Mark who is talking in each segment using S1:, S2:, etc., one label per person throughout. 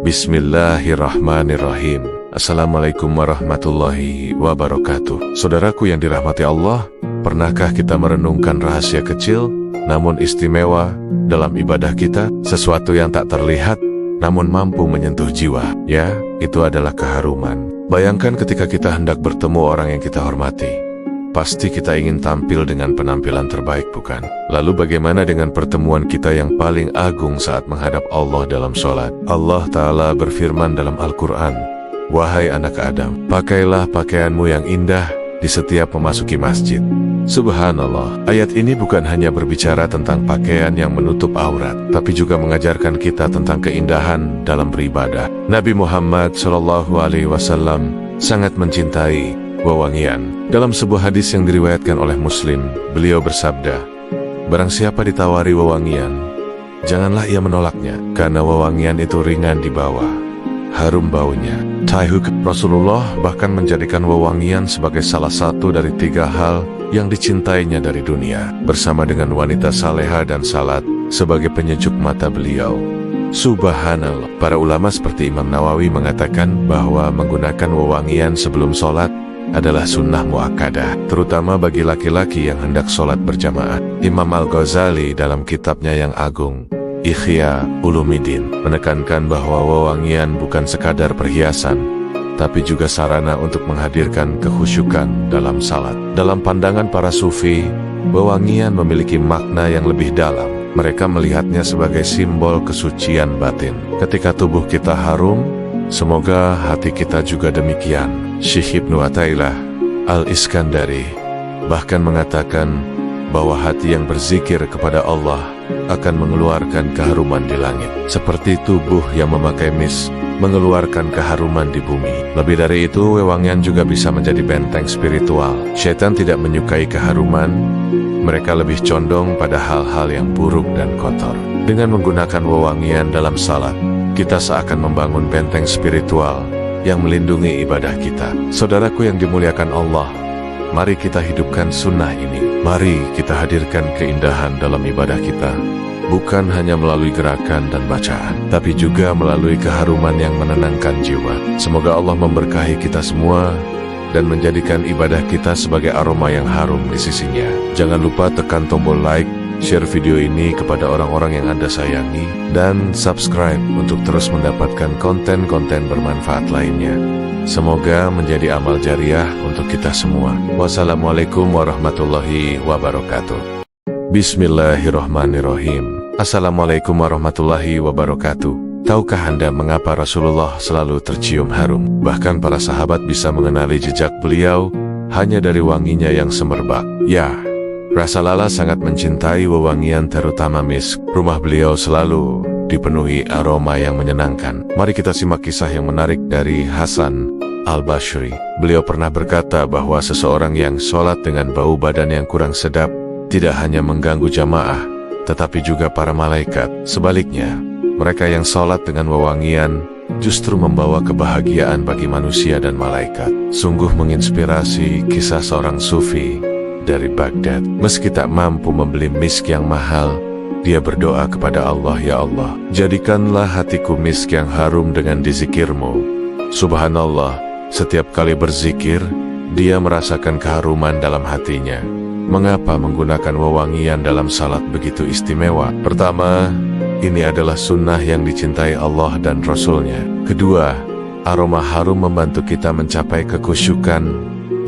S1: Bismillahirrahmanirrahim. Assalamualaikum warahmatullahi wabarakatuh. Saudaraku yang dirahmati Allah, pernahkah kita merenungkan rahasia kecil namun istimewa dalam ibadah kita? Sesuatu yang tak terlihat namun mampu menyentuh jiwa. Ya, itu adalah keharuman. Bayangkan ketika kita hendak bertemu orang yang kita hormati. Pasti kita ingin tampil dengan penampilan terbaik, bukan? Lalu bagaimana dengan pertemuan kita yang paling agung saat menghadap Allah dalam sholat? Allah Ta'ala berfirman dalam Al-Quran, "Wahai anak Adam, pakailah pakaianmu yang indah di setiap memasuki masjid." Subhanallah, ayat ini bukan hanya berbicara tentang pakaian yang menutup aurat, tapi juga mengajarkan kita tentang keindahan dalam beribadah. Nabi Muhammad SAW sangat mencintai wewangian. Dalam sebuah hadis yang diriwayatkan oleh Muslim, beliau bersabda, "Barang siapa ditawari wewangian, janganlah ia menolaknya, karena wewangian itu ringan di bawah, harum baunya." Rasulullah bahkan menjadikan wewangian sebagai salah satu dari 3 hal yang dicintainya dari dunia, bersama dengan wanita saleha dan salat sebagai penyejuk mata beliau. Subhanallah, para ulama seperti Imam Nawawi mengatakan bahwa menggunakan wewangian sebelum sholat adalah sunnah muakkadah, terutama bagi laki-laki yang hendak sholat berjamaah. Imam Al-Ghazali dalam kitabnya yang agung, Ihya Ulumuddin, menekankan bahwa wewangian bukan sekadar perhiasan, tapi juga sarana untuk menghadirkan kekhusyukan dalam salat. Dalam pandangan para sufi, wewangian memiliki makna yang lebih dalam. Mereka melihatnya sebagai simbol kesucian batin. Ketika tubuh kita harum, semoga hati kita juga demikian. Syekh Ibnu Athaillah Al-Iskandari bahkan mengatakan bahwa hati yang berzikir kepada Allah akan mengeluarkan keharuman di langit, seperti tubuh yang memakai misk mengeluarkan keharuman di bumi. Lebih dari itu, wewangian juga bisa menjadi benteng spiritual. Syaitan tidak menyukai keharuman, mereka lebih condong pada hal-hal yang buruk dan kotor. Dengan menggunakan wewangian dalam salat, kita seakan membangun benteng spiritual yang melindungi ibadah kita. Saudaraku yang dimuliakan Allah, mari kita hidupkan sunnah ini. Mari kita hadirkan keindahan dalam ibadah kita, bukan hanya melalui gerakan dan bacaan, tapi juga melalui keharuman yang menenangkan jiwa. Semoga Allah memberkahi kita semua dan menjadikan ibadah kita sebagai aroma yang harum di sisinya. Jangan lupa tekan tombol like, share video ini kepada orang-orang yang Anda sayangi, dan subscribe untuk terus mendapatkan konten-konten bermanfaat lainnya. Semoga menjadi amal jariah untuk kita semua. Wassalamualaikum warahmatullahi wabarakatuh. Bismillahirrahmanirrahim. Assalamualaikum warahmatullahi wabarakatuh. Tahukah Anda mengapa Rasulullah selalu tercium harum? Bahkan para sahabat bisa mengenali jejak beliau hanya dari wanginya yang semerbak. Ya, Rasulullah sangat mencintai wewangian, terutama misk. Rumah beliau selalu dipenuhi aroma yang menyenangkan. Mari kita simak kisah yang menarik dari Hasan Al-Basri. Beliau pernah berkata bahwa seseorang yang sholat dengan bau badan yang kurang sedap tidak hanya mengganggu jamaah, tetapi juga para malaikat. Sebaliknya, mereka yang sholat dengan wewangian justru membawa kebahagiaan bagi manusia dan malaikat. Sungguh menginspirasi kisah seorang sufi dari Baghdad. Meski tak mampu membeli misk yang mahal, dia berdoa kepada Allah, "Ya Allah, jadikanlah hatiku misk yang harum dengan dizikirmu." Subhanallah, setiap kali berzikir, dia merasakan keharuman dalam hatinya. Mengapa menggunakan wewangian dalam salat begitu istimewa? Pertama, ini adalah sunnah yang dicintai Allah dan Rasul-Nya. Kedua, aroma harum membantu kita mencapai kekhusyukan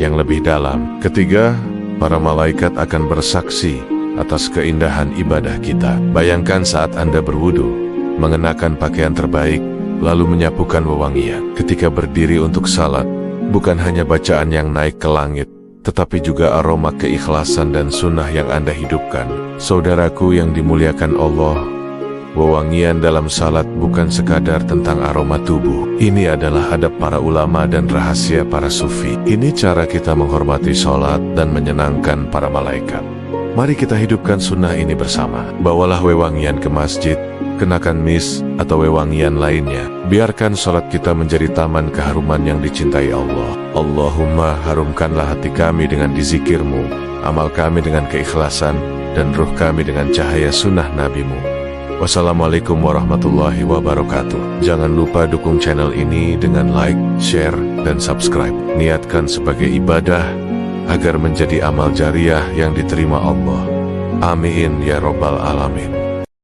S1: yang lebih dalam. Ketiga, para malaikat akan bersaksi atas keindahan ibadah kita. Bayangkan saat Anda berwudu, mengenakan pakaian terbaik, lalu menyapukan wewangian. Ketika berdiri untuk salat, bukan hanya bacaan yang naik ke langit, tetapi juga aroma keikhlasan dan sunnah yang Anda hidupkan. Saudaraku yang dimuliakan Allah, wewangian dalam salat bukan sekadar tentang aroma tubuh. Ini adalah adab para ulama dan rahasia para sufi. Ini cara kita menghormati sholat dan menyenangkan para malaikat. Mari kita hidupkan sunnah ini bersama. Bawalah wewangian ke masjid, kenakan misk atau wewangian lainnya. Biarkan sholat kita menjadi taman keharuman yang dicintai Allah. Allahumma harumkanlah hati kami dengan dizikirmu, amal kami dengan keikhlasan, dan ruh kami dengan cahaya sunnah nabimu. Wassalamualaikum warahmatullahi wabarakatuh. Jangan lupa dukung channel ini dengan like, share, dan subscribe. Niatkan sebagai ibadah agar menjadi amal jariah yang diterima Allah. Amin ya robbal alamin.